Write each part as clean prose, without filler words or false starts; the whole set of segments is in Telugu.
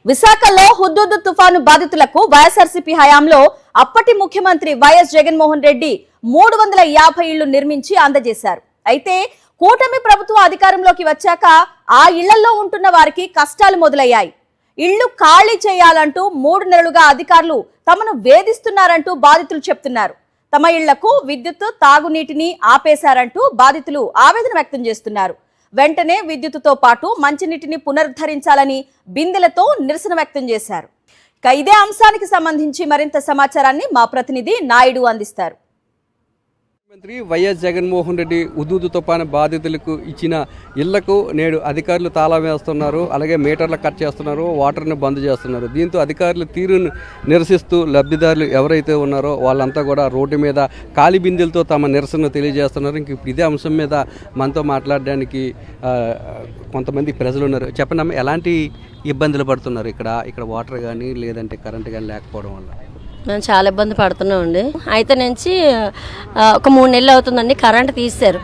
విశాఖలో హుద్హుద్ తుఫాను బాధితులకు వైఎస్ఆర్సీపీ హయాంలో అప్పటి ముఖ్యమంత్రి వైఎస్ జగన్మోహన్ రెడ్డి 350 ఇళ్లు నిర్మించి అందజేశారు. అయితే కూటమి ప్రభుత్వం అధికారంలోకి వచ్చాక ఆ ఇళ్లలో ఉంటున్న వారికి కష్టాలు మొదలయ్యాయి. ఇళ్లు ఖాళీ చేయాలంటూ 3 నెలలుగా అధికారులు తమను వేధిస్తున్నారంటూ బాధితులు చెప్తున్నారు. తమ ఇళ్లకు విద్యుత్, తాగునీటిని ఆపేశారంటూ బాధితులు ఆవేదన వ్యక్తం చేస్తున్నారు. వెంటనే విద్యుత్తుతో పాటు మంచినీటిని పునరుద్ధరించాలని బిందెలతో నిరసన వ్యక్తం చేశారు. ఇదే అంశానికి సంబంధించి మరింత సమాచారాన్ని మా ప్రతినిధి నాయుడు అందిస్తారు. ముఖ్యమంత్రి వైఎస్ జగన్మోహన్ రెడ్డి హుద్హుద్ తుఫాను బాధితులకు ఇచ్చిన ఇళ్లకు నేడు అధికారులు తాళం వేస్తున్నారు. అలాగే మీటర్లు కట్ చేస్తున్నారు, వాటర్ను బంద్ చేస్తున్నారు. దీంతో అధికారుల తీరును నిరసిస్తూ లబ్ధిదారులు ఎవరైతే ఉన్నారో వాళ్ళంతా కూడా రోడ్డు మీద ఖాళీ బిందెలతో తమ నిరసనను తెలియజేస్తున్నారు. ఇంక ఇదే అంశం మీద మనతో మాట్లాడడానికి కొంతమంది ప్రజలు ఉన్నారు. చెప్పండి అమ్మ, ఎలాంటి ఇబ్బందులు పడుతున్నారు ఇక్కడ వాటర్ కానీ లేదంటే కరెంట్ కానీ లేకపోవడం వల్ల? మేము చాలా ఇబ్బంది పడుతున్నామండి. అయితే నుంచి ఒక 3 నెలలు అవుతుందండి కరెంట్ తీశారు.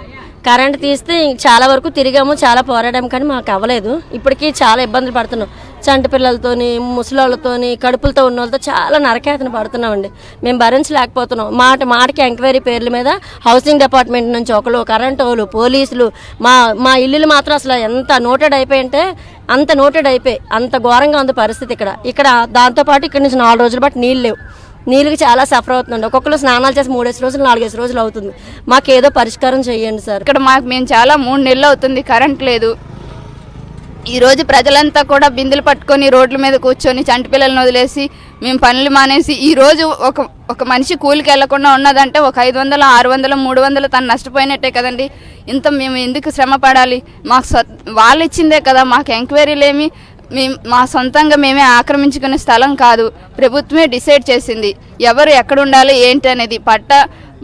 కరెంట్ తీస్తే చాలా వరకు తిరిగాము, చాలా పోరాడాము, కానీ మాకు అవ్వలేదు. ఇప్పటికీ చాలా ఇబ్బందులు పడుతున్నాం. చంటి పిల్లలతోని, ముసలోళ్ళతోని, కడుపులతో ఉన్న వాళ్ళతో చాలా నరకేతన పడుతున్నామండి. మేము భరించలేకపోతున్నాం. మాటకి ఎంక్వైరీ పేర్ల మీద హౌసింగ్ డిపార్ట్మెంట్ నుంచి ఒకరు, కరెంటు వాళ్ళు, పోలీసులు, మా ఇల్లులు మాత్రం అసలు ఎంత నోటెడ్ అయిపోయింటే అంత నోటెడ్ అయిపోయి అంత ఘోరంగా ఉంది పరిస్థితి ఇక్కడ. దాంతోపాటు ఇక్కడ నుంచి 4 రోజులు బట్టి నీళ్ళు లేవు. నీళ్ళకి చాలా సఫర్ అవుతుందండి. ఒక్కొక్కరు స్నానాలు చేసి 3 రోజులు 4 రోజులు అవుతుంది. మాకేదో పరిష్కారం చేయండి సార్. ఇక్కడ మేము చాలా 3 నెలలు అవుతుంది కరెంట్ లేదు. ఈరోజు ప్రజలంతా కూడా బిందెలు పట్టుకొని రోడ్ల మీద కూర్చొని చంటి పిల్లలను వదిలేసి మేము పనులు మానేసి ఈరోజు ఒక మనిషి కూలికి వెళ్లకుండా ఉన్నదంటే ఒక 500, 600, 300 తను నష్టపోయినట్టే కదండి. ఇంత మేము ఎందుకు శ్రమ పడాలి? మాకు వాళ్ళు ఇచ్చిందే కదా, మాకు ఎంక్వైరీలేమి మా సొంతంగా మేమే ఆక్రమించుకునే స్థలం కాదు. ప్రభుత్వమే డిసైడ్ చేసింది ఎవరు ఎక్కడ ఉండాలి ఏంటి అనేది. పట్టా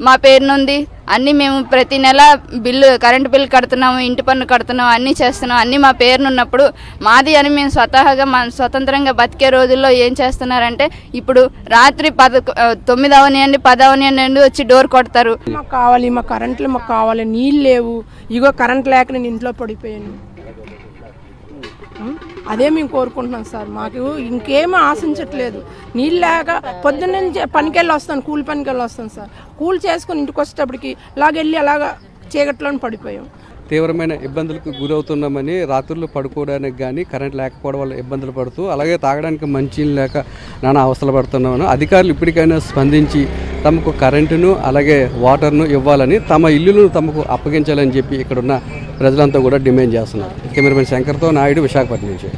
మా పేరునుంది. అన్నీ మేము ప్రతి నెల కరెంటు బిల్లు కడుతున్నాము, ఇంటి పన్ను కడుతున్నాము, అన్నీ చేస్తున్నాము. అన్నీ మా పేరునున్నప్పుడు మాది అని మేము స్వతహాగా స్వతంత్రంగా బతికే రోజుల్లో ఏం చేస్తున్నారంటే ఇప్పుడు రాత్రి 9 అవనియండి 10 అవనియండి వచ్చి డోర్ కొడతారు. మాకు కావాలి, మా కరెంట్లు మాకు కావాలి, నీళ్ళు లేవు, ఇగో కరెంట్ లేక నేను ఇంట్లో పడిపోయాను. అదే మేము కోరుకుంటున్నాం సార్. మాకు ఇంకేమీ ఆశించట్లేదు. నీళ్ళు లేక పొద్దున్న పనికెళ్ళి వస్తాను, కూలి పనికెళ్ళి వస్తాను సార్. కూలి చేసుకుని ఇంటికి వచ్చేటప్పటికి ఇలాగెళ్ళి అలాగా చీకట్లోనే పడిపోయాం. తీవ్రమైన ఇబ్బందులకు గురవుతున్నామని, రాత్రులు పడుకోవడానికి కానీ కరెంట్ లేకపోవడం వల్ల ఇబ్బందులు పడుతూ, అలాగే తాగడానికి మంచినీళ్ళు లేక నానా అవస్థలు పడుతున్నామని అధికారులు ఇప్పటికైనా స్పందించి తమకు కరెంటును అలాగే వాటర్ను ఇవ్వాలని, తమ ఇల్లులను తమకు అప్పగించాలని చెప్పి ఇక్కడున్న ప్రజలంతా కూడా డిమాండ్ చేస్తున్నారు. కెమెరామెన్ శంకర్తో నాయుడు, విశాఖపట్నం నుంచి.